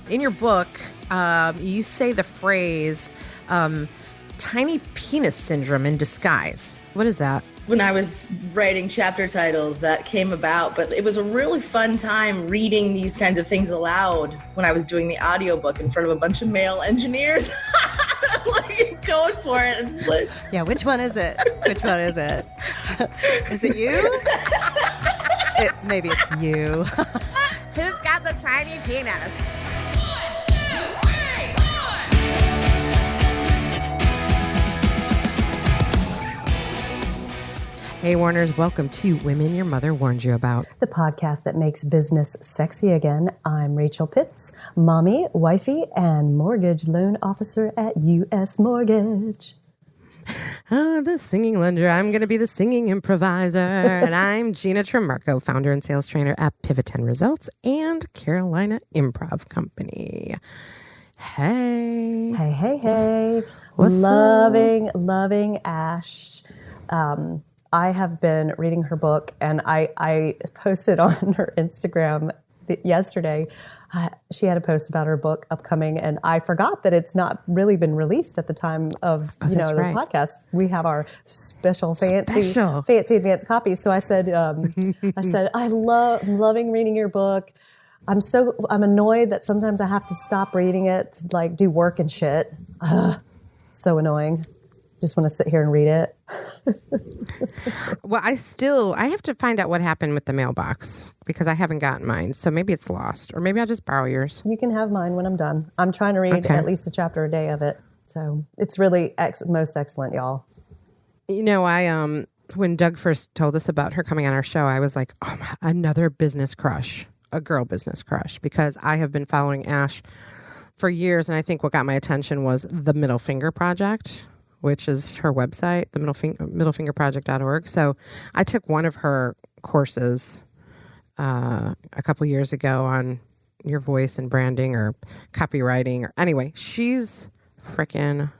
In your book, you say the phrase tiny penis syndrome in disguise. What is that? When I was writing chapter titles, that came about, but it was a really fun time reading these kinds of things aloud when I was doing the audiobook in front of a bunch of male engineers. Like, going for it. I'm just like, yeah, which one is it? Which one is it? Is it you? Maybe it's you. Who's got the tiny penis? Hey, Warners, welcome to Women Your Mother Warned You About, the podcast that makes business sexy again. I'm Rachel Pitts, mommy, wifey, and mortgage loan officer at U.S. Mortgage. The singing lender. I'm going to be the singing improviser. And I'm Gina Tremarco, founder and sales trainer at Pivot 10 Results and Carolina Improv Company. Hey. Hey. What's loving Ash. I have been reading her book, and I posted on her Instagram yesterday. She had a post about her book upcoming, and I forgot that it's not really been released at the time of the podcast. We have our special fancy advanced copies. So I said, I'm loving reading your book. I'm annoyed that sometimes I have to stop reading it to like do work and shit. So annoying. Just want to sit here and read it. Well, I have to find out what happened with the mailbox because I haven't gotten mine. So maybe it's lost, or maybe I'll just borrow yours. You can have mine when I'm done. I'm trying to read at least a chapter a day of it. So it's really most excellent, y'all. You know, when Doug first told us about her coming on our show, I was like, oh, another business crush, a girl business crush, because I have been following Ash for years. And I think what got my attention was the Middle Finger Project, which is her website, the middlefingerproject.org. So I took one of her courses a couple years ago on your voice and branding or copywriting. Or anyway, she's freaking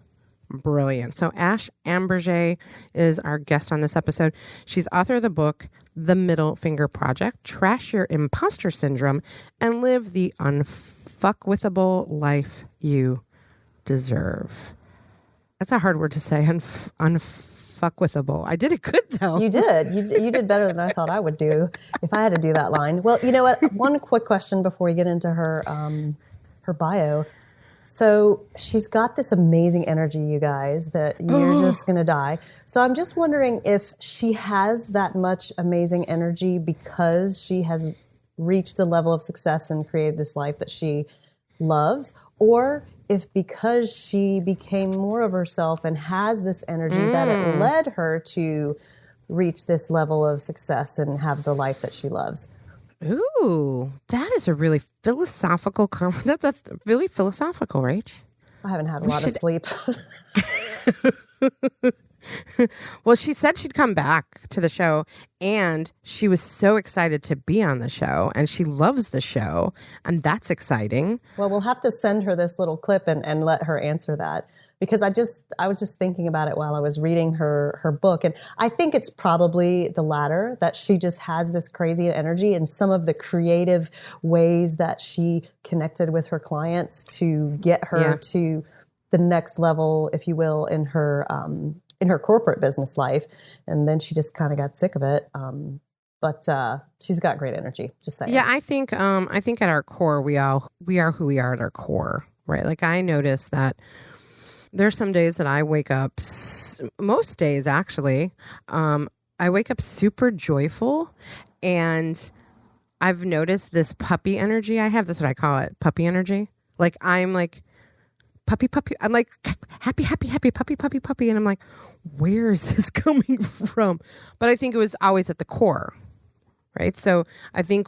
brilliant. So Ash Ambirge is our guest on this episode. She's author of the book, The Middle Finger Project, Trash Your Imposter Syndrome, and Live the Unfuckwithable Life You Deserve. That's a hard word to say, unfuckwithable. I did it good, though. You did. You did better than I thought I would do if I had to do that line. Well, you know what? One quick question before we get into her bio. So she's got this amazing energy, you guys, that you're just going to die. So I'm just wondering if she has that much amazing energy because she has reached a level of success and created this life that she loves, or if because she became more of herself and has this energy that it led her to reach this level of success and have the life that she loves. Ooh, that is a really philosophical comment. That's really philosophical, Rach. I haven't had a lot of sleep. Well, she said she'd come back to the show, and she was so excited to be on the show, and she loves the show, and that's exciting. Well, we'll have to send her this little clip and let her answer that, because I was just thinking about it while I was reading her book, and I think it's probably the latter, that she just has this crazy energy, and some of the creative ways that she connected with her clients to get her to the next level, if you will, in her corporate business life. And then she just kind of got sick of it. But she's got great energy, just saying. Yeah, I think at our core, we are who we are at our core, right? Like I notice that there's some days that I wake up, most days actually, I wake up super joyful, and I've noticed this puppy energy I have. That's what I call it, puppy energy. Like I'm like, puppy. I'm like, happy, puppy. And I'm like, where is this coming from? But I think it was always at the core, right? So I think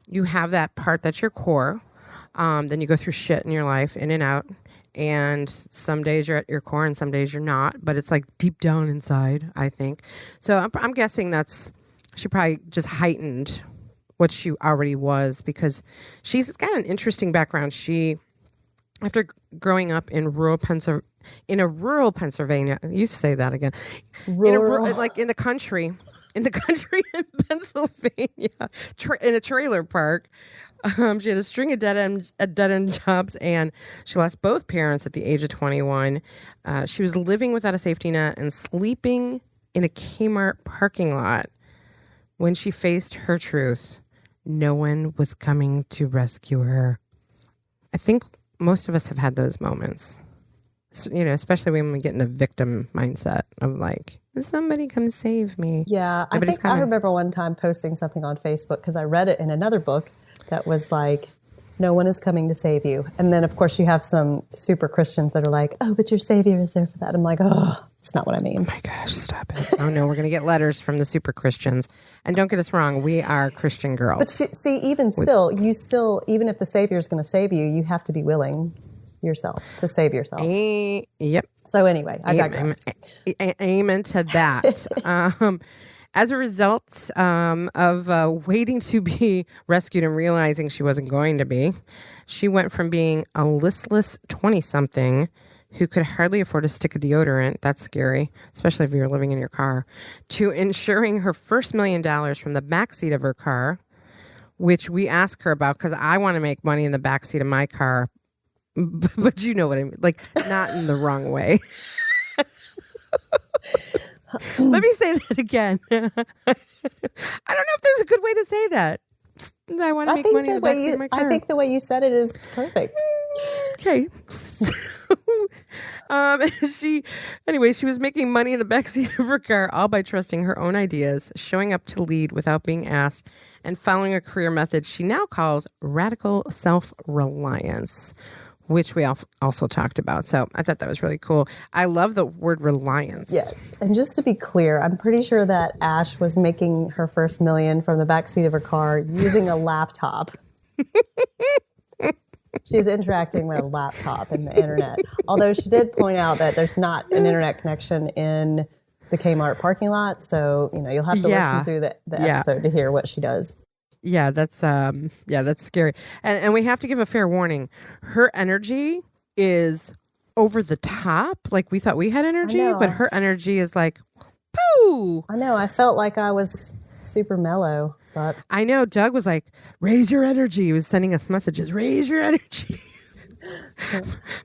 you have that part that's your core. Then you go through shit in your life, in and out. And some days you're at your core and some days you're not. But it's like deep down inside, I think. So I'm guessing she probably just heightened what she already was, because she's got an interesting background. After growing up in rural Pennsylvania, you say that again, like in the country in Pennsylvania, in a trailer park, She had a string of dead-end jobs, and she lost both parents at the age of 21. She was living without a safety net and sleeping in a Kmart parking lot when she faced her truth. No one was coming to rescue her. I think most of us have had those moments, especially when we get in the victim mindset of like, somebody come save me. Yeah, I remember one time posting something on Facebook because I read it in another book that was like, no one is coming to save you. And then, of course, you have some super Christians that are like, oh, but your Savior is there for that. I'm like, oh, it's not what I mean. Oh my gosh, stop it. Oh, no, we're going to get letters from the super Christians. And don't get us wrong, we are Christian girls. But see, even if the Savior is going to save you, you have to be willing yourself to save yourself. Yep. So anyway, I digress. Amen to that. As a result of waiting to be rescued and realizing she wasn't going to be, she went from being a listless 20-something who could hardly afford a stick of deodorant, that's scary, especially if you're living in your car, to insuring her first $1 million from the backseat of her car, which we asked her about because I want to make money in the backseat of my car. But you know what I mean, like not in the wrong way. Let me say that again. I don't know if there's a good way to say that. I want to make money in the backseat of my car. I think the way you said it is perfect. Okay. She was making money in the backseat of her car, all by trusting her own ideas, showing up to lead without being asked, and following a career method she now calls radical self-reliance, which we also talked about. So I thought that was really cool. I love the word reliance. Yes. And just to be clear, I'm pretty sure that Ash was making her first $1 million from the backseat of her car using a laptop. She was interacting with a laptop and the internet. Although she did point out that there's not an internet connection in the Kmart parking lot. So, you'll have to listen through the episode to hear what she does. Yeah, that's scary. And we have to give a fair warning. Her energy is over the top. Like we thought we had energy, but her energy is like, poo. I know. I felt like I was super mellow, but I know Doug was like, raise your energy. He was sending us messages, raise your energy.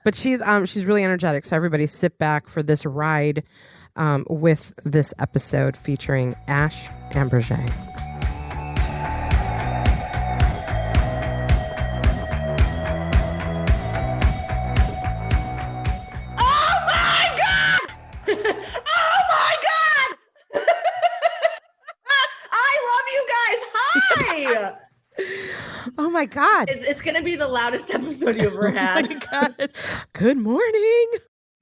But she's really energetic. So everybody sit back for this ride with this episode featuring Ash Ambirge. Oh my God. It's going to be the loudest episode you ever had. Oh my God. Good morning.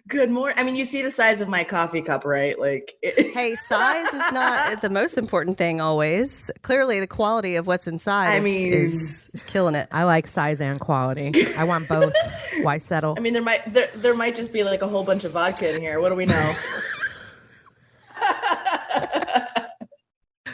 Good morning. I mean, you see the size of my coffee cup, right? Hey, size is not the most important thing always. Clearly, the quality of what's inside is killing it. I like size and quality. I want both. Why settle? I mean, there might just be like a whole bunch of vodka in here. What do we know?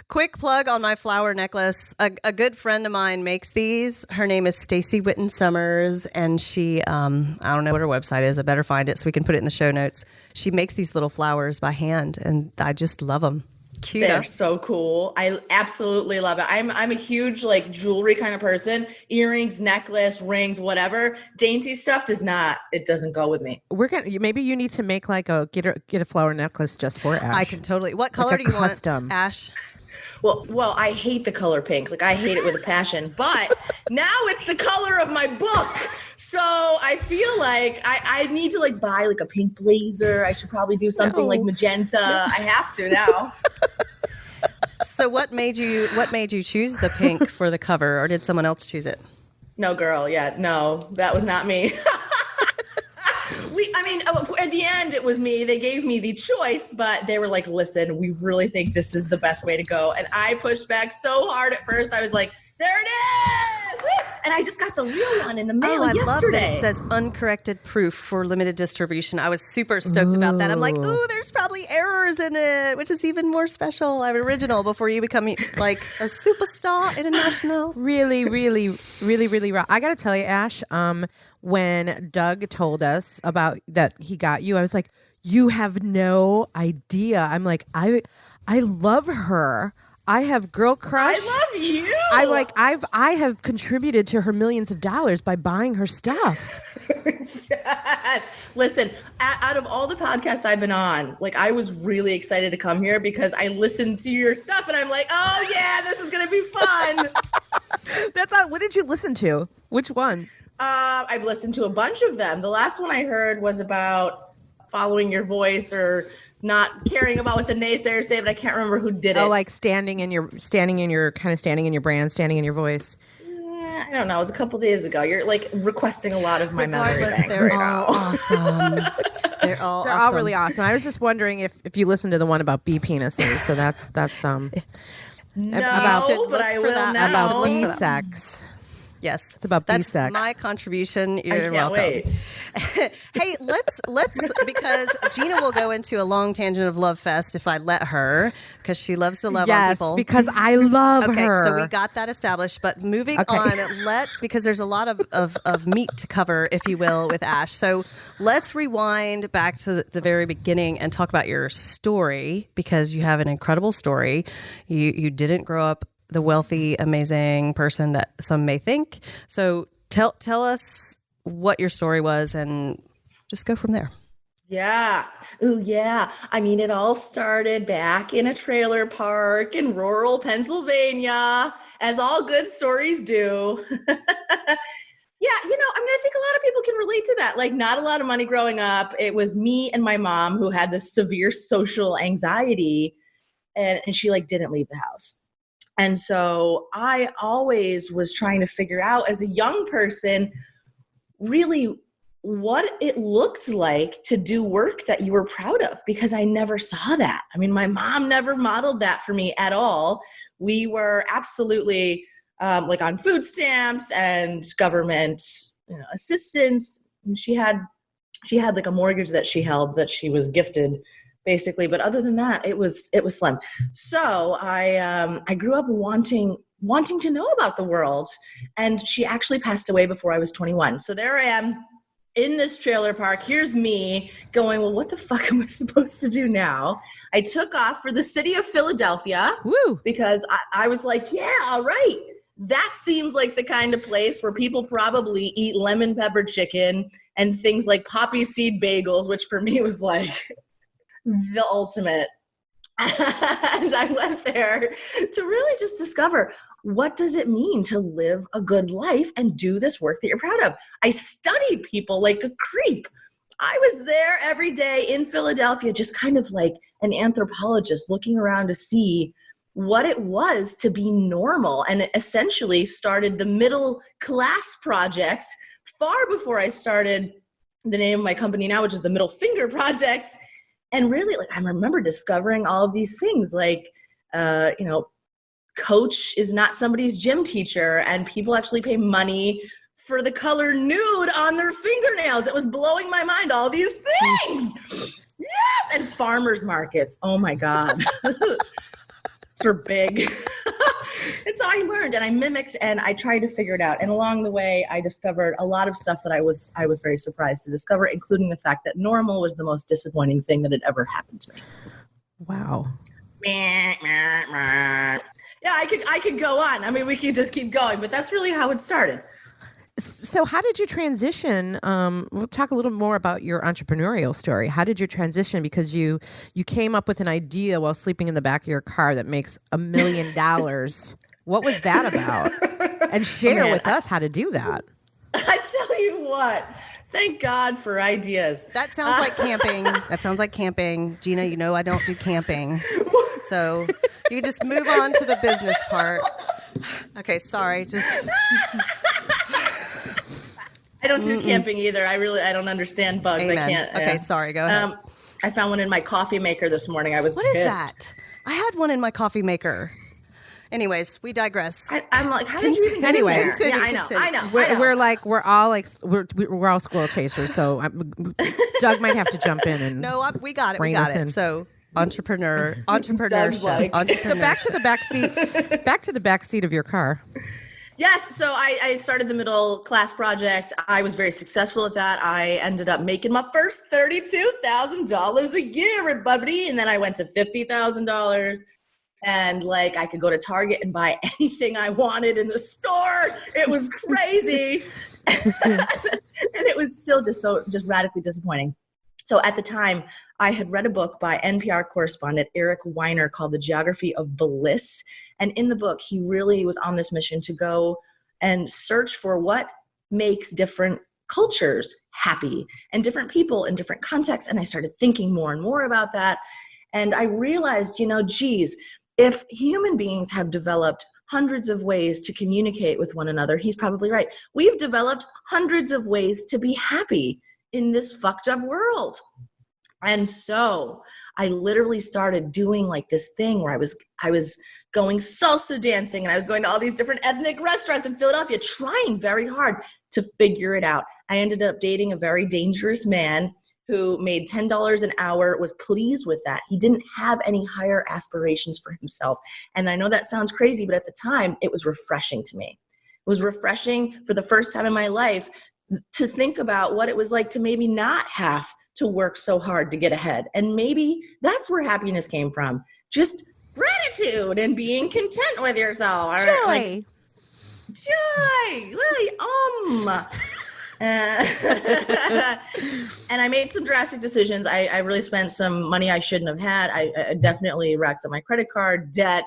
Quick plug on my flower necklace. A good friend of mine makes these. Her name is Stacy Witten Summers, and she, I don't know what her website is. I better find it so we can put it in the show notes. She makes these little flowers by hand, and I just love them. Cute. They're so cool. I absolutely love it. I'm a huge jewelry kind of person. Earrings, necklace, rings, whatever. Dainty stuff doesn't go with me. Maybe you need to make get a flower necklace just for Ash. I can totally. What color do you want, Ash? Well, I hate the color pink. I hate it with a passion. But now it's the color of my book. So I feel like I need to buy a pink blazer. I should probably do something like magenta. I have to now. So what made you choose the pink for the cover, or did someone else choose it? No, girl. Yeah, no, that was not me. At the end, it was me. They gave me the choice, but they were like, listen, we really think this is the best way to go. And I pushed back so hard at first. I was like, there it is! Woo! And I just got the real one in the mail yesterday. I love that it says uncorrected proof for limited distribution. I was super stoked about that. I'm like, ooh, there's probably errors in it, which is even more special. I'm original before you become a superstar international. Really, really, really, really raw. I got to tell you, Ash, when Doug told us about that he got you, I was like, you have no idea. I'm like, I love her. I have girl crush. I love you. I have contributed to her millions of dollars by buying her stuff. Yes. Listen, out of all the podcasts I've been on, like I was really excited to come here because I listened to your stuff and I'm like, oh yeah, this is going to be fun. What did you listen to? Which ones? I've listened to a bunch of them. The last one I heard was about following your voice or not caring about what the naysayers say, but I can't remember who did it. Oh, like standing in your brand, standing in your voice. I don't know. It was a couple days ago. You're like requesting a lot of my memory bank. They're all awesome. They're all really awesome. I was just wondering if you listened to the one about bee penises. So that's No, about, but I will now. About bee sex. Yes, it's about that's bee sex. My contribution. You're I can't welcome. wait. Hey, let's because Gina will go into a long tangent of Love Fest if I let her, because she loves to love on people. Because I love her. Okay, so we got that established. But moving on, because there's a lot of meat to cover, if you will, with Ash. So let's rewind back to the very beginning and talk about your story, because you have an incredible story. You didn't grow up the wealthy, amazing person that some may think. So tell us what your story was and just go from there. Yeah. Ooh, yeah. I mean, it all started back in a trailer park in rural Pennsylvania, as all good stories do. Yeah, I think a lot of people can relate to that. Like, not a lot of money growing up. It was me and my mom who had this severe social anxiety, and she like didn't leave the house. And so I always was trying to figure out as a young person, really what it looked like to do work that you were proud of, because I never saw that. I mean, my mom never modeled that for me at all. We were absolutely like on food stamps and government assistance. And she had like a mortgage that she held that she was gifted, basically. But other than that, it was slim. So I grew up wanting to know about the world. And she actually passed away before I was 21. So there I am in this trailer park. Here's me going, well, what the fuck am I supposed to do now? I took off for the city of Philadelphia. Woo! Because I was like, yeah, all right. That seems like the kind of place where people probably eat lemon pepper chicken and things like poppy seed bagels, which for me was like the ultimate. And I went there to really just discover, what does it mean to live a good life and do this work that you're proud of? I studied people like a creep. I was there every day in Philadelphia, just kind of like an anthropologist looking around to see what it was to be normal. And it essentially started the Middle Class Project far before I started the name of my company now, which is the Middle Finger Project. And really, like, I remember discovering all of these things, like, Coach is not somebody's gym teacher, and people actually pay money for the color nude on their fingernails. It was blowing my mind, all these things. Yes, and farmers markets. Oh my God. They're big. It's how I learned, and I mimicked, and I tried to figure it out. And along the way, I discovered a lot of stuff that I was very surprised to discover, including the fact that normal was the most disappointing thing that had ever happened to me. Wow. Yeah, I could go on. I mean, we could just keep going, but that's really how it started. So how did you transition? We'll talk a little more about your entrepreneurial story. How did you transition? Because you came up with an idea while sleeping in the back of your car that makes $1 million. What was that about? And share with us how to do that. I tell you what, thank God for ideas. That sounds like camping. That sounds like camping. Gina, I don't do camping. So you can just move on to the business part. Okay, sorry. I don't do camping either. I don't understand bugs. Amen. I can't. Okay, sorry. Go ahead. I found one in my coffee maker this morning. I was What pissed. is that? I had one in my coffee maker. Anyways, we digress. I'm like, how did you even get Anyway, in there? Yeah, I know. We're all squirrel chasers. So Doug might have to jump in and we got it. We got it. So entrepreneurship. Like. So back to the back seat of your car. Yes. So I started the Middle Class Project. I was very successful at that. I ended up making my first $32,000 a year, everybody. And then I went to $50,000. And like, I could go to Target and buy anything I wanted in the store. It was crazy. And it was still just radically disappointing. So at the time, I had read a book by NPR correspondent Eric Weiner called The Geography of Bliss. And in the book, he really was on this mission to go and search for what makes different cultures happy and different people in different contexts. And I started thinking more and more about that. And I realized, geez, if human beings have developed hundreds of ways to communicate with one another, he's probably right. We've developed hundreds of ways to be happy in this fucked up world. And so I literally started doing like this thing where I was going salsa dancing, and I was going to all these different ethnic restaurants in Philadelphia, trying very hard to figure it out. I ended up dating a very dangerous man who made $10 an hour, was pleased with that. He didn't have any higher aspirations for himself. And I know that sounds crazy, but at the time it was refreshing to me. It was refreshing for the first time in my life to think about what it was like to maybe not have to work so hard to get ahead. And maybe that's where happiness came from. Just gratitude and being content with yourself. Joy. Like, joy. Really, And I made some drastic decisions. I really spent some money I shouldn't have had. I definitely racked up my credit card debt,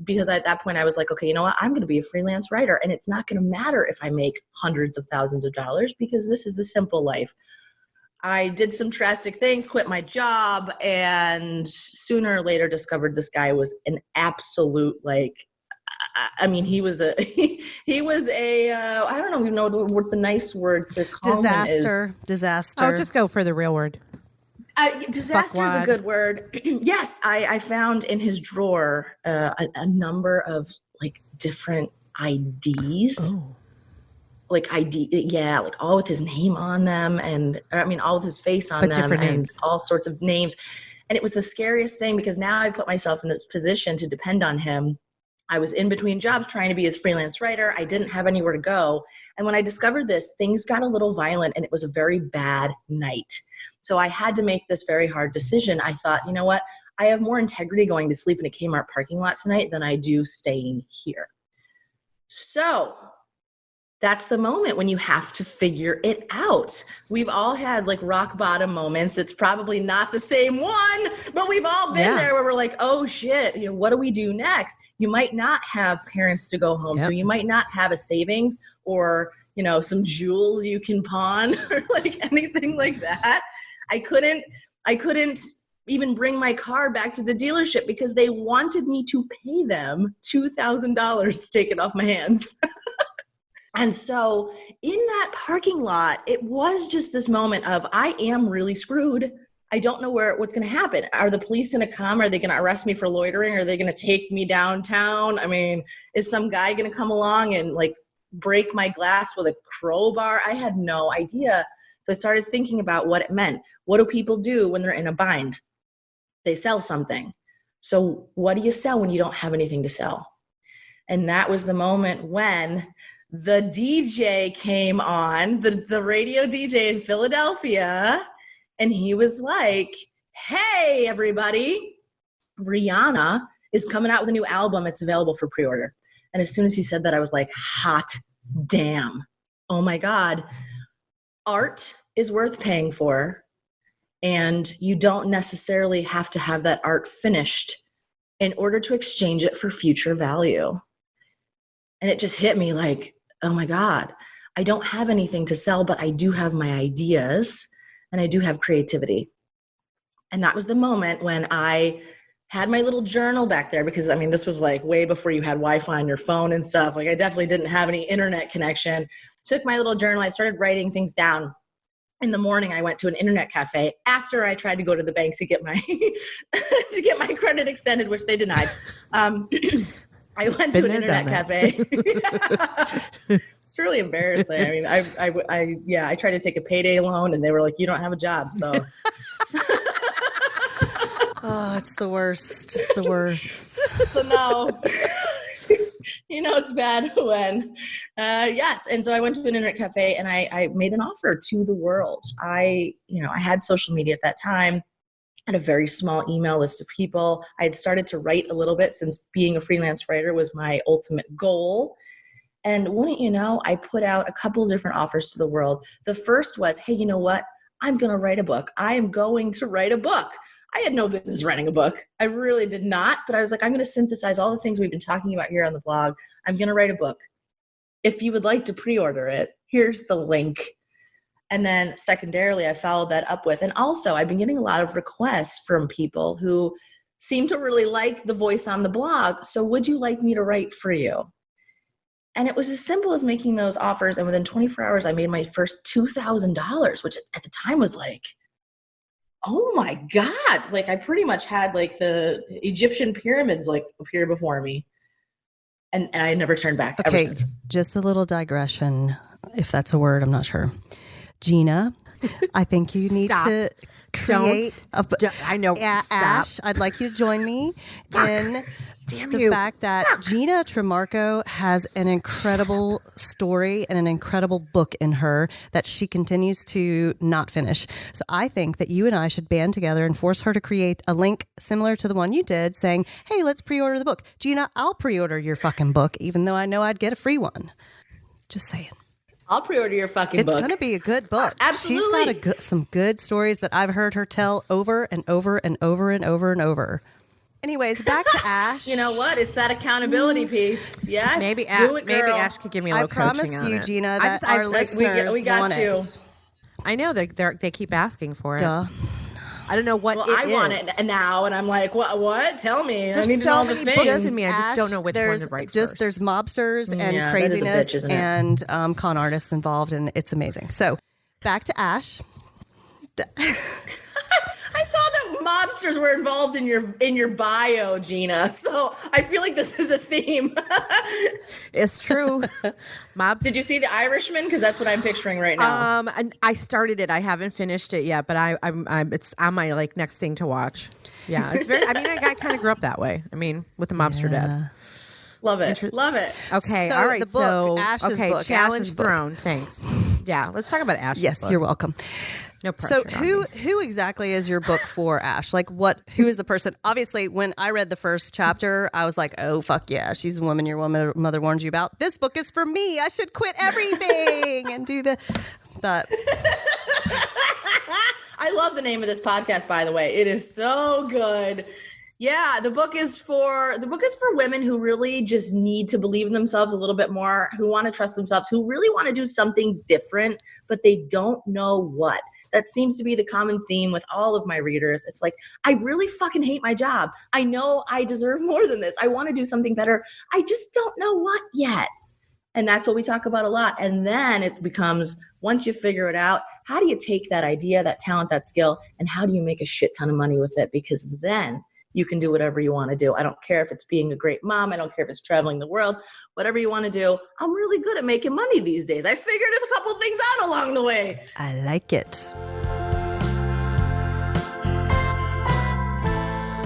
because at that point I was like, okay, you know what? I'm going to be a freelance writer, and it's not going to matter if I make hundreds of thousands of dollars, because this is the simple life. I did some drastic things, quit my job, and sooner or later discovered this guy was an absolute, he was a, I don't even know what the nice word to call him is. Disaster. Oh, just go for the real word. Disaster is a good word. Yes, I found in his drawer a number of different IDs. Oh. All with his name on them, and all with his face on them, different and names. all sorts of names. And it was the scariest thing, because now I put myself in this position to depend on him. I was in between jobs trying to be a freelance writer. I didn't have anywhere to go. And when I discovered this, things got a little violent, and it was a very bad night. So I had to make this very hard decision. I thought, you know what? I have more integrity going to sleep in a Kmart parking lot tonight than I do staying here. So that's the moment when you have to figure it out. We've all had rock bottom moments. It's probably not the same one, but we've all been there where we're like, oh shit, what do we do next? You might not have parents to go home to. You might not have a savings or, some jewels you can pawn or anything like that. I couldn't even bring my car back to the dealership because they wanted me to pay them $2,000 to take it off my hands. And so in that parking lot, it was just this moment of, I am really screwed. I don't know what's going to happen. Are the police going to come? Are they going to arrest me for loitering? Are they going to take me downtown? Is some guy going to come along and break my glass with a crowbar? I had no idea. So I started thinking about what it meant. What do people do when they're in a bind? They sell something. So what do you sell when you don't have anything to sell? And that was the moment when the DJ came on, the radio DJ in Philadelphia, and he was like, hey, everybody, Rihanna is coming out with a new album. It's available for pre-order. And as soon as he said that, I was like, hot damn. Oh my God. Art is worth paying for, and you don't necessarily have to have that art finished in order to exchange it for future value. And it just hit me like, oh my God, I don't have anything to sell, but I do have my ideas and I do have creativity. And that was the moment when I had my little journal back there, because this was way before you had Wi-Fi on your phone and stuff. I definitely didn't have any internet connection. Took my little journal. I started writing things down. In the morning, I went to an internet cafe after I tried to go to the bank to get my to get my credit extended, which they denied. I went to an internet cafe. It's really embarrassing. I tried to take a payday loan, and they were like, "You don't have a job." So, oh, it's the worst. It's the worst. So no, it's bad when, yes. And so I went to an internet cafe, and I made an offer to the world. I had social media at that time. had a very small email list of people. I had started to write a little bit since being a freelance writer was my ultimate goal. And wouldn't you know, I put out a couple of different offers to the world. The first was, hey, you know what? I'm going to write a book. I am going to write a book. I had no business writing a book. I really did not. But I was like, I'm going to synthesize all the things we've been talking about here on the blog. I'm going to write a book. If you would like to pre-order it, here's the link. And then secondarily, I followed that up with, and also I've been getting a lot of requests from people who seem to really like the voice on the blog. So would you like me to write for you? And it was as simple as making those offers. And within 24 hours, I made my first $2,000, which at the time was like, oh my God. Like I pretty much had like the Egyptian pyramids like appear before me. And I never turned back ever since. Just a little digression, if that's a word, I'm not sure. Gina, I think you need to create I know. Ash, I'd like you to join me in the fact that Gina Trimarco has an incredible story and an incredible book in her that she continues to not finish. So I think that you and I should band together and force her to create a link similar to the one you did saying, hey, let's pre-order the book. Gina, I'll pre-order your fucking book, even though I know I'd get a free one. Just saying. I'll pre-order your fucking book. It's going to be a good book. Absolutely. She's got some good stories that I've heard her tell over and over and over and over and over. Anyways, back to Ash. You know what? It's that accountability piece. Yes. Maybe do it, girl. maybe Ash could give me a little coaching on it. I promise you, Gina, that our listeners we got want you. it. I know they keep asking for it. Duh. I don't know what Well, it I is. want it now, and I'm like, what? Tell me. There's I need to so know all the many things. books in me. I just don't know which one to write first. There's mobsters and Yeah, that is a craziness bitch, isn't it? and con artists involved, and it's amazing. So back to Ash. I saw that mobsters were involved in your bio, Gina. So I feel like this is a theme. It's true. Did you see The Irishman? Because that's what I'm picturing right now. And I started it. I haven't finished it yet, but I'm it's on my like next thing to watch. Yeah, it's very. I mean, I kind of grew up that way. I mean, with the mobster dad. Love it. Love it. Okay, So all right. the book, so Ash's okay, book, challenge Ash's book. thrown. Thanks. Yeah, let's talk about Ash's Yes, book. you're welcome. No pressure. So who exactly is your book for, Ash? Like who is the person? Obviously, when I read the first chapter, I was like, oh, fuck yeah, she's a woman your mother warned you about. This book is for me. I should quit everything and do but I love the name of this podcast, by the way. It is so good. Yeah, the book is for women who really just need to believe in themselves a little bit more, who want to trust themselves, who really want to do something different, but they don't know what. That seems to be the common theme with all of my readers. It's like, I really fucking hate my job. I know I deserve more than this. I want to do something better. I just don't know what yet. And that's what we talk about a lot. And then it becomes, once you figure it out, how do you take that idea, that talent, that skill, and how do you make a shit ton of money with it? Because then you can do whatever you want to do. I don't care if it's being a great mom. I don't care if it's traveling the world. Whatever you want to do. I'm really good at making money these days. I figured a couple things out along the way. I like it.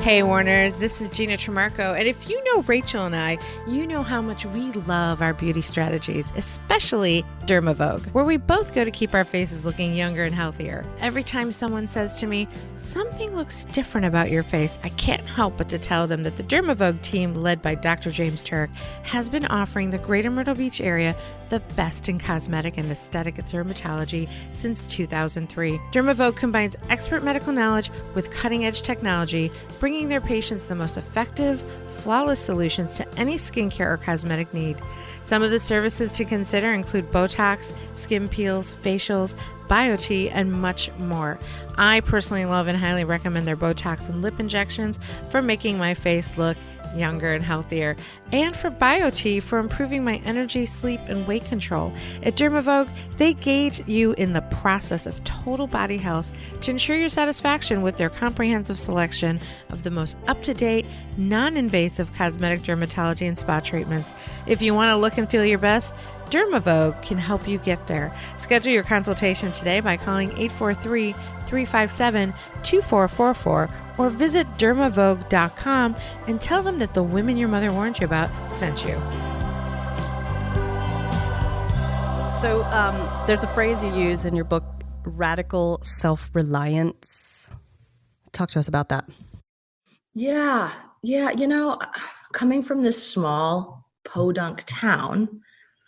Hey Warners, this is Gina Trimarco, and if you know Rachel and I, you know how much we love our beauty strategies, especially Dermavogue, where we both go to keep our faces looking younger and healthier. Every time someone says to me, something looks different about your face, I can't help but to tell them that the Dermavogue team, led by Dr. James Turk, has been offering the Greater Myrtle Beach area the best in cosmetic and aesthetic dermatology since 2003. Dermavogue combines expert medical knowledge with cutting-edge technology, bringing their patients the most effective, flawless solutions to any skincare or cosmetic need. Some of the services to consider include Botox, skin peels, facials, BioT, and much more. I personally love and highly recommend their Botox and lip injections for making my face look younger and healthier, and for BioT for improving my energy, sleep, and weight control. At Dermavogue, they gauge you in the process of total body health to ensure your satisfaction with their comprehensive selection of the most up-to-date, non-invasive cosmetic dermatology and spa treatments. If you want to look and feel your best, Dermavogue can help you get there. Schedule your consultation today by calling 843-357-2444 or visit dermavogue.com and tell them that the women your mother warned you about sent you. So there's a phrase you use in your book, radical self-reliance. Talk to us about that. Yeah. Yeah. Coming from this small podunk town,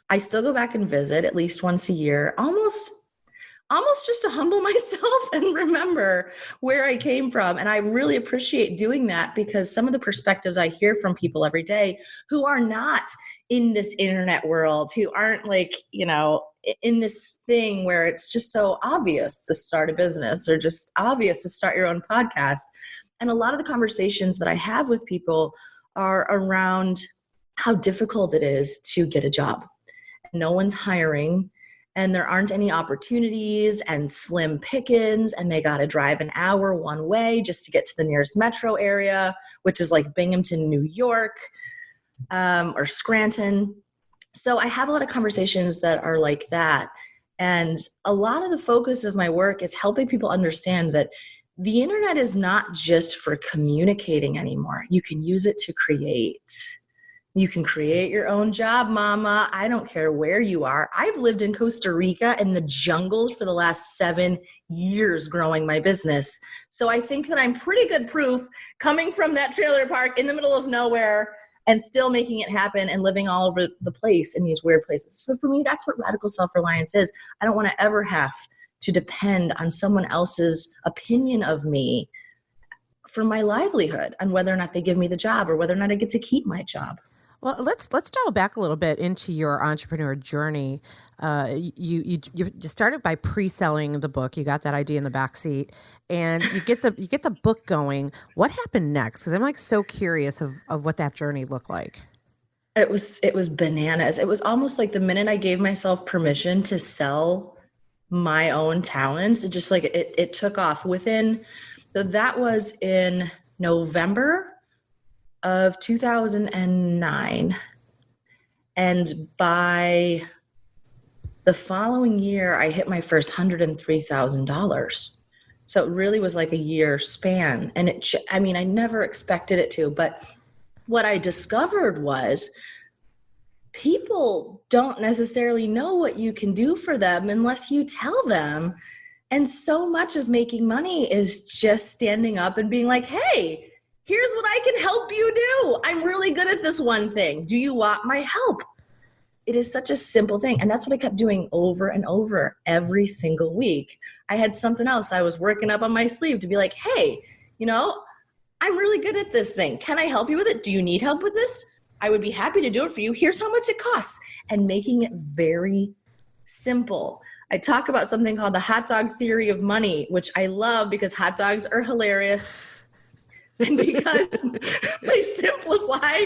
I still go back and visit at least once a year, almost just to humble myself and remember where I came from. And I really appreciate doing that because some of the perspectives I hear from people every day who are not in this internet world, who aren't in this thing where it's just so obvious to start a business or just obvious to start your own podcast. And a lot of the conversations that I have with people are around how difficult it is to get a job. No one's hiring and there aren't any opportunities and slim pickings and they got to drive an hour one way just to get to the nearest metro area, which is like Binghamton, New York, or Scranton. So I have a lot of conversations that are like that. And a lot of the focus of my work is helping people understand that the internet is not just for communicating anymore. You can use it to create. You can create your own job, mama. I don't care where you are. I've lived in Costa Rica in the jungles for the last 7 years growing my business. So I think that I'm pretty good proof coming from that trailer park in the middle of nowhere and still making it happen and living all over the place in these weird places. So for me, that's what radical self-reliance is. I don't want to ever have to depend on someone else's opinion of me for my livelihood and whether or not they give me the job or whether or not I get to keep my job. Well, let's dial back a little bit into your entrepreneur journey. You started by pre-selling the book. You got that idea in the backseat, and you get the book going. What happened next? Because I'm like so curious of what that journey looked like. It was bananas. It was almost like the minute I gave myself permission to sell my own talents, it just like it took off. That was in November of 2009. And by the following year, I hit my first $103,000. So it really was like a year span. And I never expected it to, but what I discovered was people don't necessarily know what you can do for them unless you tell them. And so much of making money is just standing up and being like, hey, here's what I can help you do. I'm really good at this one thing. Do you want my help? It is such a simple thing. And that's what I kept doing over and over every single week. I had something else I was working up on my sleeve to be like, hey, I'm really good at this thing. Can I help you with it? Do you need help with this? I would be happy to do it for you. Here's how much it costs. And making it very simple. I talk about something called the hot dog theory of money, which I love because hot dogs are hilarious. And because they simplify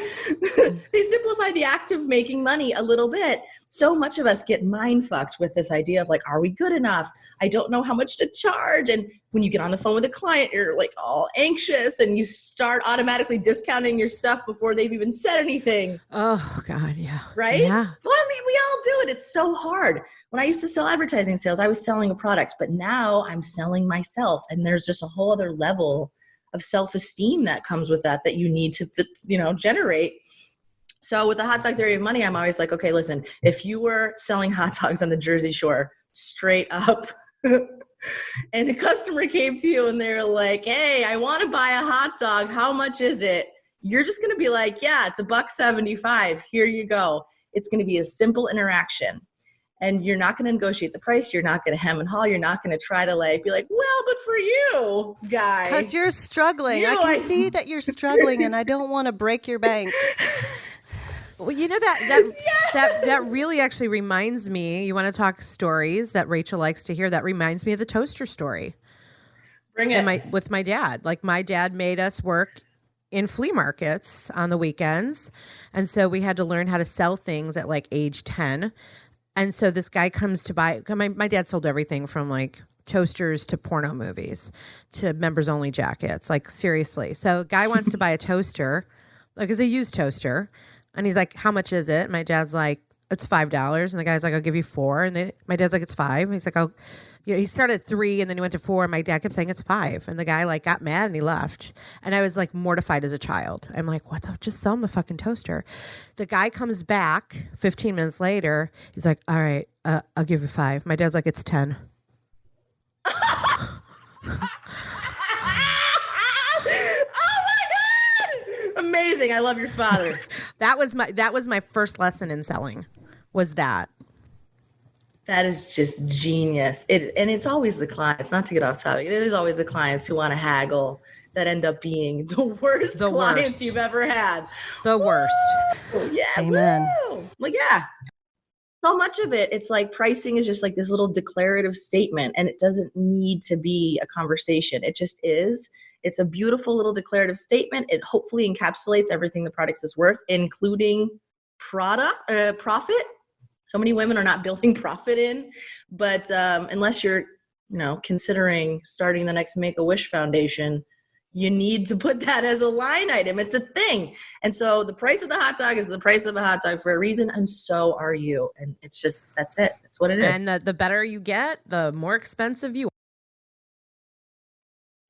the act of making money a little bit. So much of us get mind fucked with this idea of like, are we good enough? I don't know how much to charge. And when you get on the phone with a client, you're like all anxious and you start automatically discounting your stuff before they've even said anything. Oh God, yeah. Right? Yeah. Well, we all do it. It's so hard. When I used to sell advertising sales, I was selling a product, but now I'm selling myself. And there's just a whole other level of self-esteem that comes with that you need to, generate. So with the hot dog theory of money, I'm always like, okay, listen, if you were selling hot dogs on the Jersey Shore straight up and a customer came to you and they're like, hey, I want to buy a hot dog. How much is it? You're just going to be like, yeah, it's $1.75. Here you go. It's going to be a simple interaction. And you're not going to negotiate the price. You're not going to hem and haw. You're not going to try to be like, well, but for you, guy. Because you're struggling. I can see that you're struggling and I don't want to break your bank. Well, that really actually reminds me, you want to talk stories that Rachel likes to hear, that reminds me of the toaster story. Bring it. With my dad. Like my dad made us work in flea markets on the weekends. And so we had to learn how to sell things at like age 10. And so this guy comes to buy, my dad sold everything from like toasters to porno movies to members only jackets, like seriously. So a guy wants to buy a toaster, like it's a used toaster. And he's like, how much is it? My dad's like, it's $5. And the guy's like, I'll give you $4. And my dad's like, it's $5. And he's like, he started at $3 and then he went to $4. And my dad kept saying it's $5. And the guy like got mad and he left. And I was like mortified as a child. I'm like, what the? Just sell him the fucking toaster. The guy comes back 15 minutes later. He's like, all right, I'll give you $5. My dad's like, it's $10. amazing. I love your father. That was my first lesson in selling, was that. That is just genius. And it's always the clients, not to get off topic. It is always the clients who want to haggle that end up being the worst clients you've ever had. The worst. Woo! Yeah. Amen. Woo! Well, yeah. So much of it, it's like pricing is just like this little declarative statement, and it doesn't need to be a conversation. It just is. It's a beautiful little declarative statement. It hopefully encapsulates everything the product is worth, including profit. So many women are not building profit in, but unless you're, considering starting the next Make-A-Wish Foundation, you need to put that as a line item. It's a thing. And so the price of the hot dog is the price of a hot dog for a reason, and so are you. And it's just, that's it. That's what it is. And the better you get, the more expensive you are.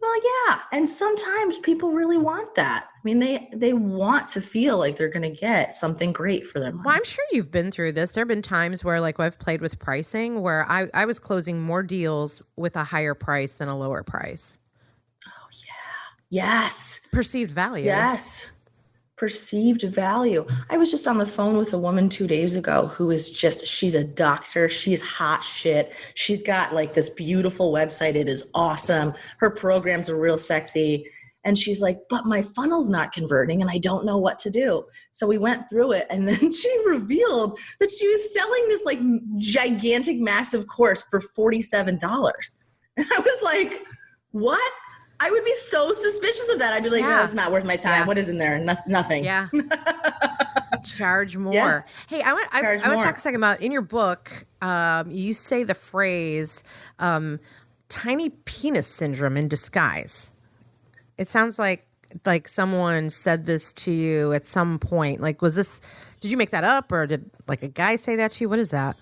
Well, yeah. And sometimes people really want that. I mean, they want to feel like they're going to get something great for their money. Well, I'm sure you've been through this. There have been times where, like, I've played with pricing where I was closing more deals with a higher price than a lower price. Oh, yeah. Yes. Perceived value. Yes. Perceived value. I was just on the phone with a woman 2 days ago who is she's a doctor. She's hot shit. She's got like this beautiful website. It is awesome. Her programs are real sexy. And she's like, but my funnel's not converting and I don't know what to do. So we went through it, and then she revealed that she was selling this like gigantic, massive course for $47. And I was like, what? I would be so suspicious of that. I'd be like, no, it's not worth my time. Yeah. What is in there? Nothing. Yeah. Charge more. Yeah. Hey, I want to talk a second about, in your book, you say the phrase, tiny penis syndrome in disguise. It sounds like someone said this to you at some point. Like, did you make that up, or did like a guy say that to you? What is that?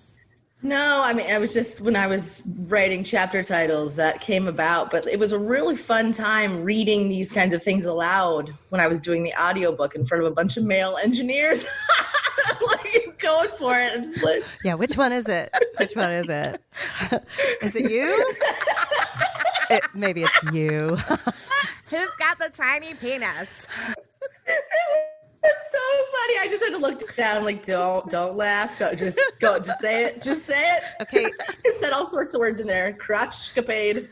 No, I mean, I was just, when I was writing chapter titles, that came about, but it was a really fun time reading these kinds of things aloud when I was doing the audiobook in front of a bunch of male engineers. Like, going for it. I'm just like, yeah, which one is it? Which one is it? Is it you? Maybe it's you. Who's got the tiny penis? It's so funny. I just had to look down, like, don't laugh. Just say it. Just say it. Okay. I said all sorts of words in there. Crotch-scapade.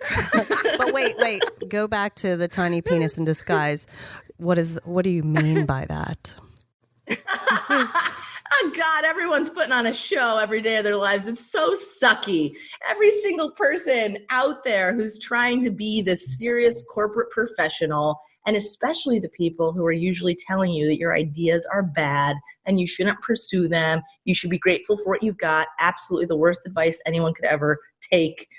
But wait. Go back to the tiny penis in disguise. What do you mean by that? Oh, God, everyone's putting on a show every day of their lives. It's so sucky. Every single person out there who's trying to be this serious corporate professional, and especially the people who are usually telling you that your ideas are bad and you shouldn't pursue them. You should be grateful for what you've got. Absolutely the worst advice anyone could ever take.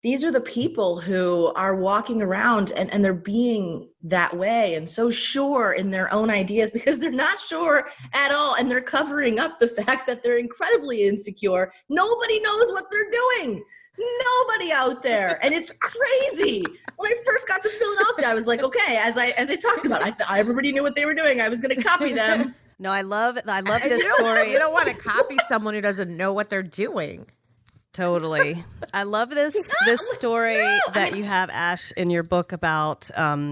These are the people who are walking around and they're being that way and so sure in their own ideas because they're not sure at all. And they're covering up the fact that they're incredibly insecure. Nobody knows what they're doing. Nobody out there. And it's crazy. When I first got to Philadelphia, I was like, okay, as I talked about, I thought everybody knew what they were doing. I was going to copy them. No, I love this story. You don't want to copy someone who doesn't know what they're doing. Totally. I love this story that you have, Ash, in your book about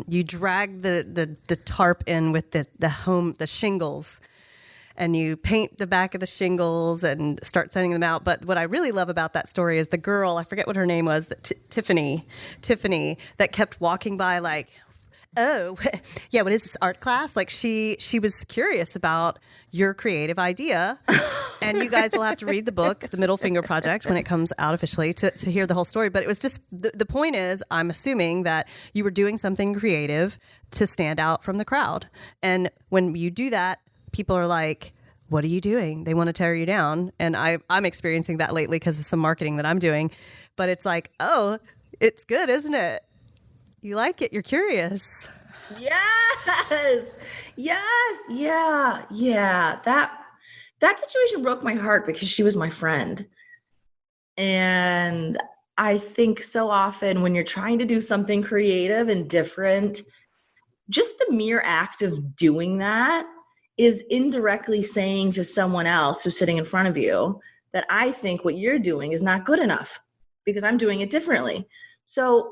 you drag the tarp in with the shingles, and you paint the back of the shingles and start sending them out. But what I really love about that story is the girl, I forget what her name was, Tiffany, that kept walking by like, oh, yeah, what is this, art class? Like she was curious about your creative idea. And you guys will have to read the book, The Middle Finger Project, when it comes out officially to hear the whole story. But it was just, the point is, I'm assuming that you were doing something creative to stand out from the crowd. And when you do that, people are like, what are you doing? They want to tear you down. And I'm experiencing that lately because of some marketing that I'm doing. But it's like, oh, it's good, isn't it? You like it. You're curious. Yes. Yeah. That situation broke my heart because she was my friend. And I think so often when you're trying to do something creative and different, just the mere act of doing that is indirectly saying to someone else who's sitting in front of you that I think what you're doing is not good enough because I'm doing it differently. So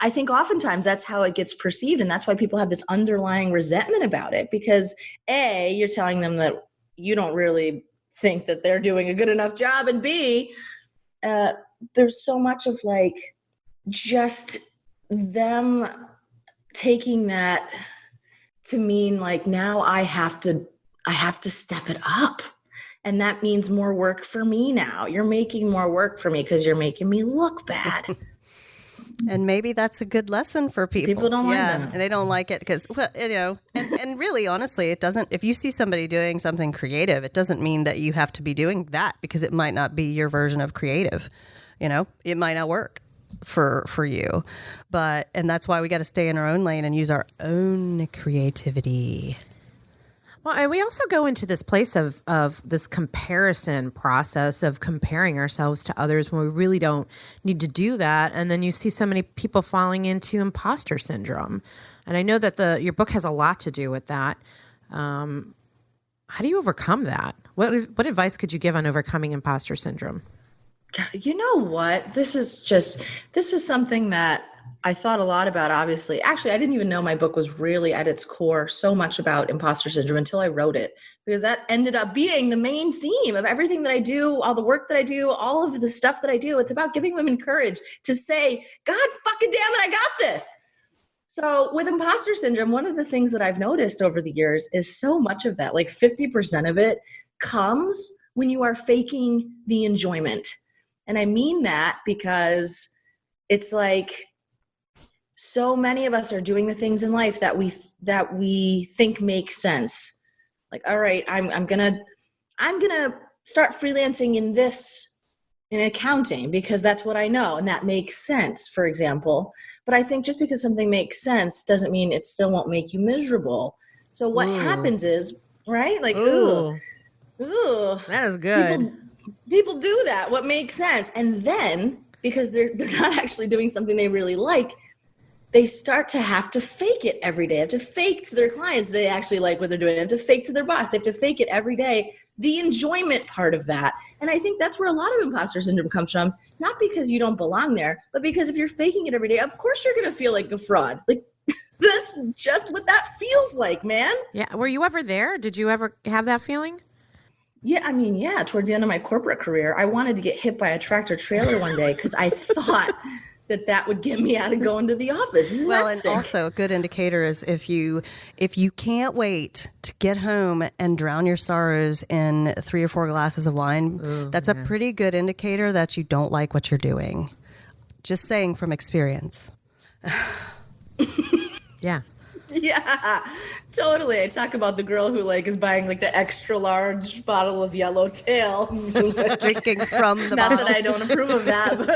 I think oftentimes that's how it gets perceived. And that's why people have this underlying resentment about it, because A, you're telling them that you don't really think that they're doing a good enough job. And B, there's so much of like just them taking that to mean like, now I have to step it up. And that means more work for me now. You're making more work for me because you're making me look bad. And maybe that's a good lesson for people. People don't like that. And they don't like it because, well, you know, and really, honestly, it doesn't, if you see somebody doing something creative, it doesn't mean that you have to be doing that, because it might not be your version of creative. You know, it might not work for you. And that's why we got to stay in our own lane and use our own creativity. Well, and we also go into this place of this comparison process of comparing ourselves to others when we really don't need to do that. And then you see so many people falling into imposter syndrome. And I know that your book has a lot to do with that. How do you overcome that? What advice could you give on overcoming imposter syndrome? You know what? This was something that I thought a lot about, obviously. Actually, I didn't even know my book was really at its core so much about imposter syndrome until I wrote it, because that ended up being the main theme of everything that I do, all the work that I do, all of the stuff that I do. It's about giving women courage to say, God fucking damn it, I got this. So with imposter syndrome, one of the things that I've noticed over the years is so much of that, like 50% of it comes when you are faking the enjoyment. And I mean that because it's like, so many of us are doing the things in life that we think make sense. Like, all right, I'm gonna start freelancing in accounting because that's what I know and that makes sense, for example. But I think just because something makes sense doesn't mean it still won't make you miserable. So what happens is, right? Like, ooh, that is good. People do that, what makes sense. And then because they're not actually doing something they really like, they start to have to fake it every day. They have to fake to their clients they actually like what they're doing. They have to fake to their boss. They have to fake it every day, the enjoyment part of that. And I think that's where a lot of imposter syndrome comes from, not because you don't belong there, but because if you're faking it every day, of course you're going to feel like a fraud. Like, that's just what that feels like, man. Yeah. Were you ever there? Did you ever have that feeling? Yeah, I mean, yeah, towards the end of my corporate career, I wanted to get hit by a tractor trailer one day because I thought that would get me out of going to the office. Isn't that sick? And also a good indicator is if you can't wait to get home and drown your sorrows in 3 or 4 glasses of wine, that's a pretty good indicator that you don't like what you're doing. Just saying from experience. Yeah. Yeah, totally. I talk about the girl who like is buying like the extra large bottle of Yellowtail. Drinking from the Not bottle. that I don't approve of that, but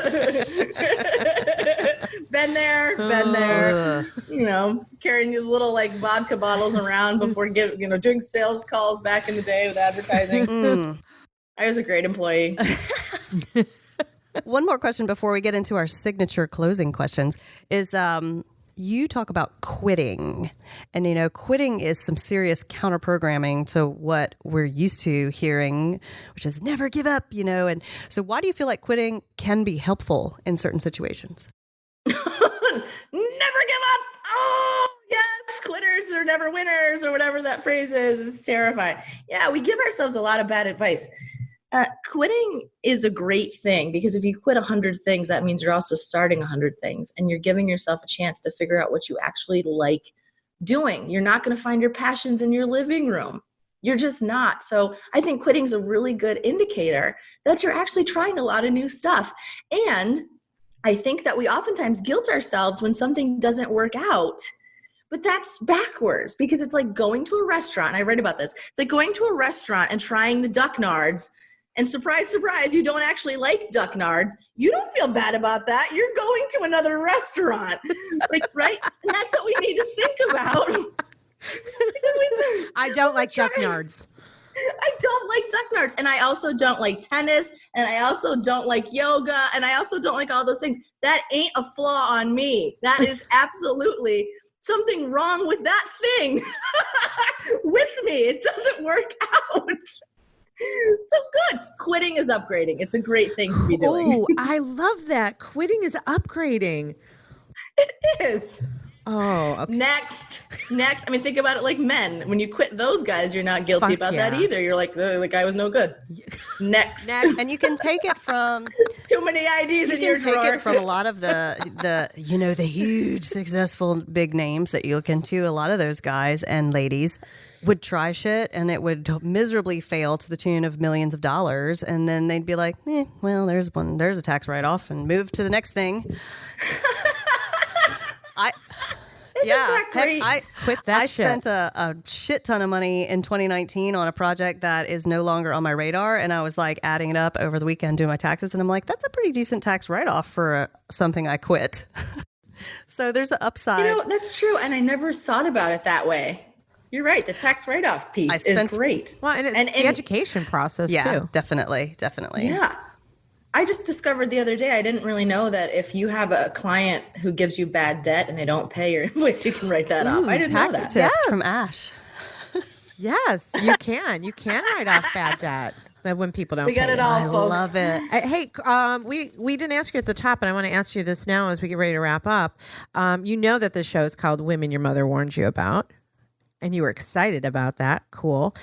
been there. You know, carrying these little like vodka bottles around before doing sales calls back in the day with advertising. I was a great employee. One more question before we get into our signature closing questions is, you talk about quitting, and quitting is some serious counter programming to what we're used to hearing, which is never give up, and so why do you feel like quitting can be helpful in certain situations? Never give up. Oh, yes. Quitters are never winners, or whatever that phrase is. It's terrifying. Yeah, we give ourselves a lot of bad advice. Quitting is a great thing because if you quit 100 things, that means you're also starting 100 things and you're giving yourself a chance to figure out what you actually like doing. You're not going to find your passions in your living room. You're just not. So I think quitting is a really good indicator that you're actually trying a lot of new stuff. And I think that we oftentimes guilt ourselves when something doesn't work out. But that's backwards because it's like going to a restaurant. I read about this. It's like going to a restaurant and trying the duck nards. And surprise, surprise, you don't actually like duck nards. You don't feel bad about that. You're going to another restaurant. Like, right? And that's what we need to think about. I don't like duck nards. I don't like duck nards. And I also don't like tennis. And I also don't like yoga. And I also don't like all those things. That ain't a flaw on me. That is absolutely something wrong with that thing with me. It doesn't work out. So good. Quitting is upgrading. It's a great thing to be doing. Oh, I love that. Quitting is upgrading. It is. Oh, okay. Next. I mean, think about it like men. When you quit those guys, you're not guilty about that yeah. either. You're like, the guy was no good. Next. And you can take it from Too many IDs in your you can drawer. take it from a lot of the the huge successful big names that you look into. A lot of those guys and ladies would try shit and it would miserably fail to the tune of millions of dollars, and then they'd be like, well, there's a tax write-off, and move to the next thing. That great? I Quit that shit. spent a shit ton of money in 2019 on a project that is no longer on my radar, and I was like adding it up over the weekend doing my taxes, and I'm like, that's a pretty decent tax write-off for something I quit. So there's an upside. That's true, and I never thought about it that way. You're right. The tax write-off piece is great. Well, and it's the education process too. Definitely. Yeah. I just discovered the other day, I didn't really know that if you have a client who gives you bad debt and they don't pay your invoice, you can write that off. I didn't know that. Tax tips from Ash. Yes, you can. You can write off bad debt when people don't. We got pay it all, I folks. love it. Hey, we didn't ask you at the top, and I want to ask you this now as we get ready to wrap up. You know that this show is called Women Your Mother Warned You About, and you were excited about that. Cool.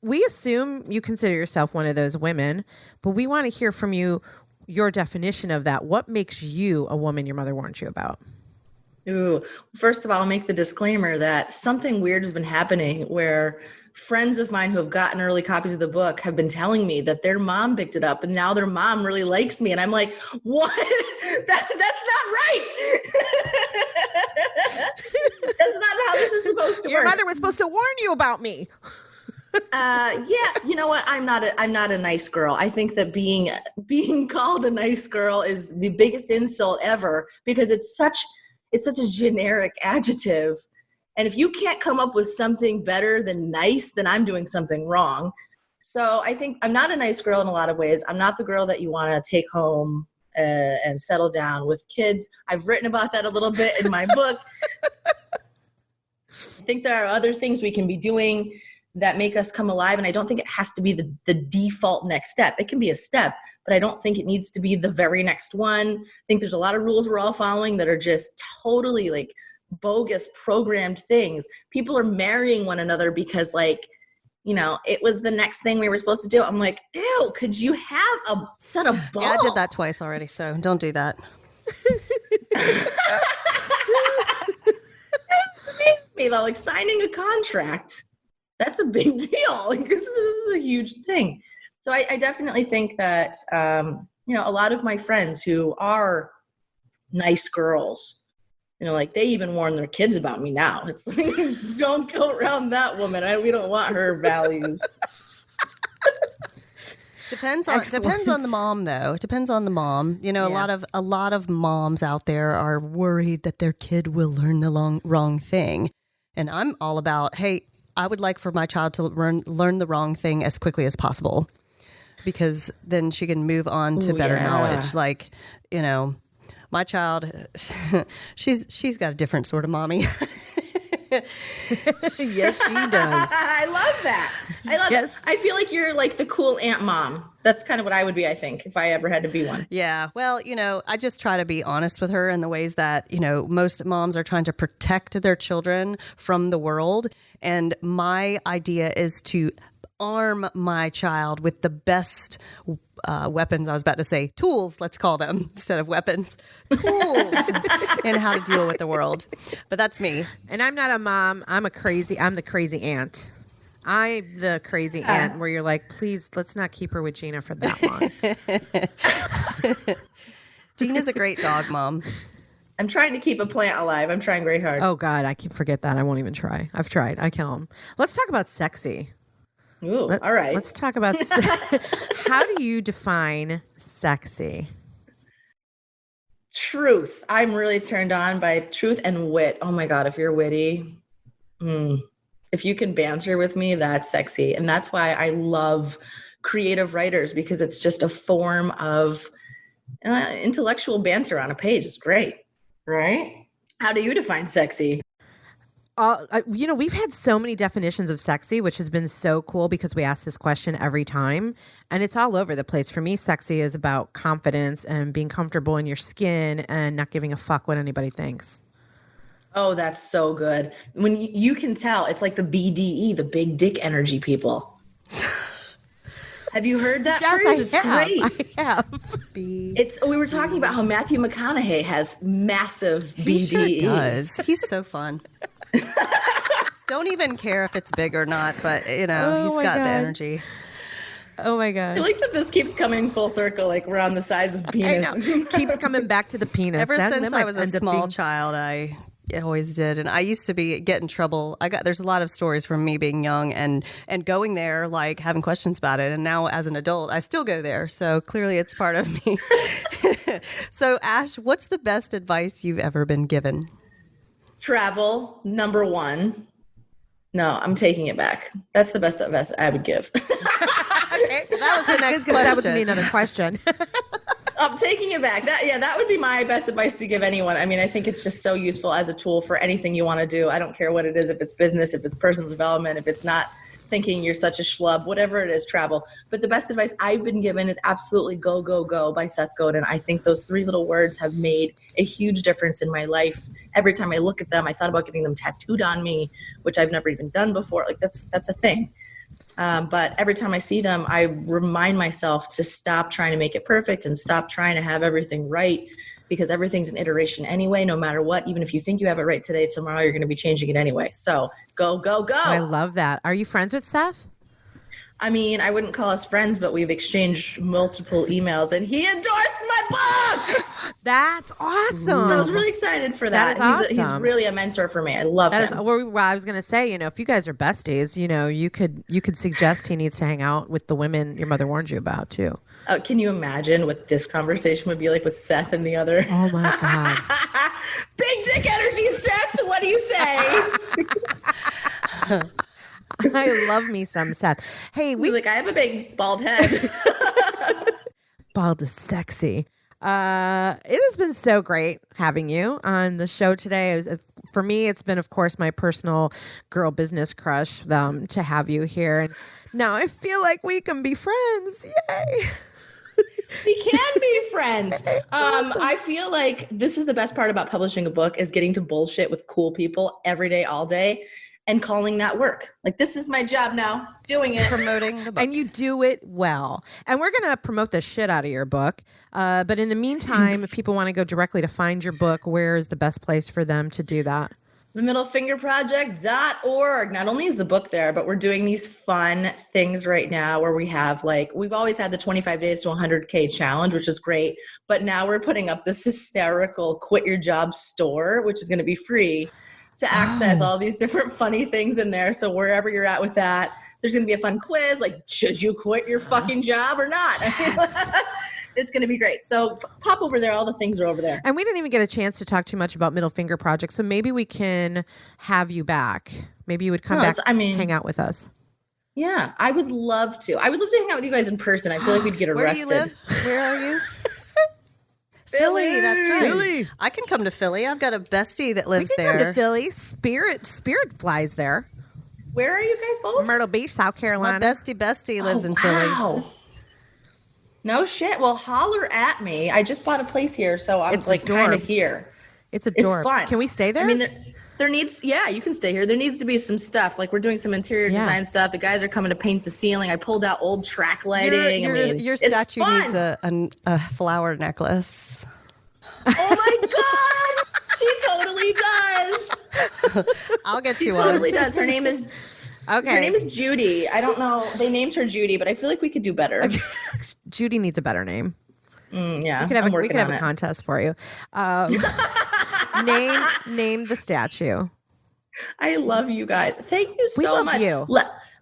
We assume you consider yourself one of those women, but we want to hear from you your definition of that. What makes you a woman your mother warned you about? Ooh. First of all, I'll make the disclaimer that something weird has been happening where friends of mine who have gotten early copies of the book have been telling me that their mom picked it up and now their mom really likes me. And I'm like, what? That's not right. That's not how this is supposed to work. Your mother was supposed to warn you about me. You know what? I'm not a nice girl. I think that being called a nice girl is the biggest insult ever because it's such a generic adjective. And if you can't come up with something better than nice, then I'm doing something wrong. So I think I'm not a nice girl in a lot of ways. I'm not the girl that you want to take home and settle down with kids. I've written about that a little bit in my book. I think there are other things we can be doing that make us come alive. And I don't think it has to be the default next step. It can be a step, but I don't think it needs to be the very next one. I think there's a lot of rules we're all following that are just totally like bogus programmed things. People are marrying one another because it was the next thing we were supposed to do. I'm like, ew, could you have a set of balls? Yeah, I did that twice already, so don't do that. Like signing a contract. That's a big deal. Like, this is a huge thing. So I definitely think that, a lot of my friends who are nice girls, they even warn their kids about me now. It's like, don't go around that woman. We don't want her values. Depends on the mom, though. It depends on the mom. A lot of moms out there are worried that their kid will learn the wrong thing. And I'm all about, hey, I would like for my child to learn the wrong thing as quickly as possible, because then she can move on to better knowledge. Like, my child, she's got a different sort of mommy. Yes, she does. I love that. Yes. I feel like you're like the cool aunt mom. That's kind of what I would be, I think, if I ever had to be one. Yeah. Well, I just try to be honest with her in the ways that, most moms are trying to protect their children from the world. And my idea is to arm my child with the best weapons. I was about to say tools, let's call them, instead of weapons. Tools in how to deal with the world. But that's me. And I'm not a mom. I'm the crazy aunt. I'm the crazy aunt where you're like, please, let's not keep her with Gina for that long. Gina's a great dog, Mom. I'm trying to keep a plant alive. I'm trying very hard. Oh, God, I can forget that. I won't even try. I've tried. I kill them. Let's talk about sexy. Ooh, all right. Let's talk about how do you define sexy? Truth. I'm really turned on by truth and wit. Oh, my God, if you're witty. If you can banter with me, that's sexy. And that's why I love creative writers, because it's just a form of intellectual banter on a page. It's great, right? How do you define sexy? we've had so many definitions of sexy, which has been so cool because we ask this question every time and it's all over the place. For me, sexy is about confidence and being comfortable in your skin and not giving a fuck what anybody thinks. Oh, that's so good. When you can tell, it's like the BDE, the big dick energy people. Have you heard that phrase? It's great. I have. We were talking about how Matthew McConaughey has massive BDE. He sure does. He's so fun. Don't even care if it's big or not, but he's got the energy. Oh my God. I feel like that this keeps coming full circle, like we're on the size of penis. Keeps coming back to the penis. Ever since I was a small child, I always did. And I used to get in trouble. There's a lot of stories from me being young and going there, like having questions about it. And now as an adult, I still go there. So clearly it's part of me. So Ash, what's the best advice you've ever been given? Travel, number one. No, I'm taking it back. That's the best advice I would give. Okay, well, that was the next question. That would be another question. I'm taking it back. That would be my best advice to give anyone. I mean, I think it's just so useful as a tool for anything you want to do. I don't care what it is, if it's business, if it's personal development, if it's not thinking you're such a schlub, whatever it is, travel. But the best advice I've been given is absolutely go, go, go by Seth Godin. I think those 3 little words have made a huge difference in my life. Every time I look at them, I thought about getting them tattooed on me, which I've never even done before. Like that's a thing. But every time I see them, I remind myself to stop trying to make it perfect and stop trying to have everything right, because everything's an iteration anyway, no matter what. Even if you think you have it right today, tomorrow you're going to be changing it anyway. So go, go, go. I love that. Are you friends with Seth? I mean, I wouldn't call us friends, but we've exchanged multiple emails, and he endorsed my book. That's awesome. So I was really excited for that. That is He's really a mentor for me. I love him. Well, I was going to say, if you guys are besties, you could suggest he needs to hang out with the women your mother warned you about too. Can you imagine what this conversation would be like with Seth and the other? Oh my God. Big dick energy, Seth. What do you say? I love me some Seth. Hey, I have a big bald head. Bald is sexy. It has been so great having you on the show today. For me, it's been, of course, my personal girl business crush to have you here. And now I feel like we can be friends. Yay. We can be friends. Awesome. I feel like this is the best part about publishing a book, is getting to bullshit with cool people every day, all day, and calling that work. Like, this is my job now, doing it. Promoting the book. And you do it well. And we're going to promote the shit out of your book. But in the meantime, if people want to go directly to find your book, where is the best place for them to do that? themiddlefingerproject.org. Not only is the book there, but we're doing these fun things right now where we have, we've always had the 25 days to 100K challenge, which is great. But now we're putting up this hysterical quit your job store, which is going to be free to access all these different funny things in there. So wherever you're at with that, there's going to be a fun quiz, should you quit your fucking job or not? Yes. It's going to be great. So pop over there. All the things are over there. And we didn't even get a chance to talk too much about Middle Finger Project. So maybe we can have you back. Maybe you would come back, hang out with us. Yeah, I would love to. I would love to hang out with you guys in person. I feel like we'd get arrested. Where do you live? Where are you? Philly, that's right. Philly. I can come to Philly. I've got a bestie that lives there. We can come to Philly. Spirit flies there. Where are you guys both? Myrtle Beach, South Carolina. My bestie lives in Philly. Wow. No shit. Well, holler at me. I just bought a place here, so I'm kind of here. It's fun. Can we stay there? I mean, there needs, you can stay here. There needs to be some stuff. We're doing some interior design stuff. The guys are coming to paint the ceiling. I pulled out old track lighting. Your statue needs a flower necklace. Oh my God. She totally does. I'll get you one. She totally does. Her name is Her name is Judy. I don't know. They named her Judy, but I feel like we could do better. Judy needs a better name. Yeah, we could have a contest for you. Name the statue. I love you guys. Thank you so much. You.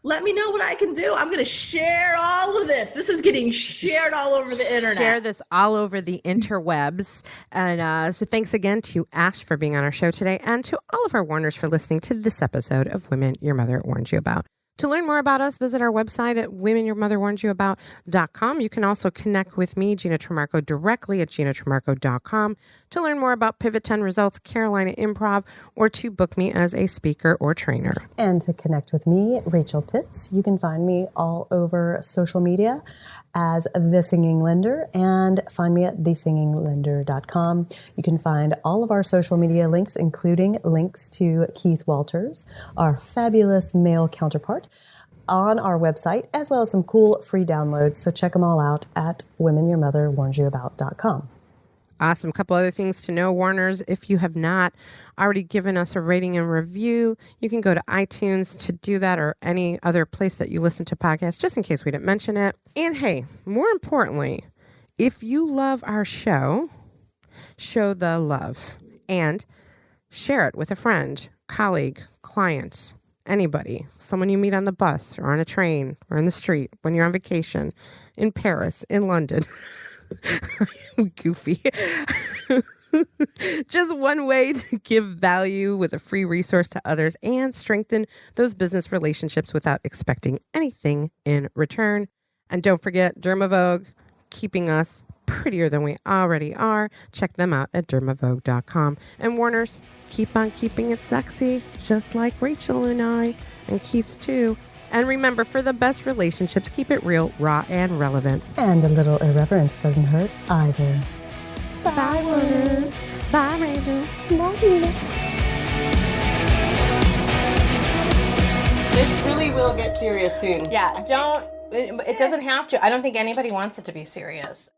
Let me know what I can do. I'm going to share all of this. This is getting shared all over the internet. Share this all over the interwebs. And so thanks again to Ash for being on our show today, and to all of our warners for listening to this episode of Women Your Mother Warned You About. To learn more about us, visit our website at womenyourmotherwarnsyouabout.com. You can also connect with me, Gina Tremarco, directly at ginatremarco.com to learn more about Pivot 10 Results, Carolina Improv, or to book me as a speaker or trainer. And to connect with me, Rachel Pitts, you can find me all over social media as The Singing Lender, and find me at thesinginglender.com. You can find all of our social media links, including links to Keith Walters, our fabulous male counterpart, on our website, as well as some cool free downloads. So check them all out at womenyourmotherwarnsyouabout.com. Awesome. Couple other things to know, Warners. If you have not already given us a rating and review, you can go to iTunes to do that, or any other place that you listen to podcasts, just in case we didn't mention it. And hey, more importantly, if you love our show, show the love and share it with a friend, colleague, client, anybody, someone you meet on the bus or on a train or in the street when you're on vacation, in Paris, in London. Goofy. Just one way to give value with a free resource to others and strengthen those business relationships without expecting anything in return. And don't forget Dermavogue, keeping us prettier than we already are. Check them out at dermavogue.com. And Warners, keep on keeping it sexy, just like Rachel and I, and Keith too. And remember, for the best relationships, keep it real, raw, and relevant. And a little irreverence doesn't hurt either. Bye, Warners. Bye, Rachel. Bye, Gina. This really will get serious soon. Yeah. It doesn't have to. I don't think anybody wants it to be serious.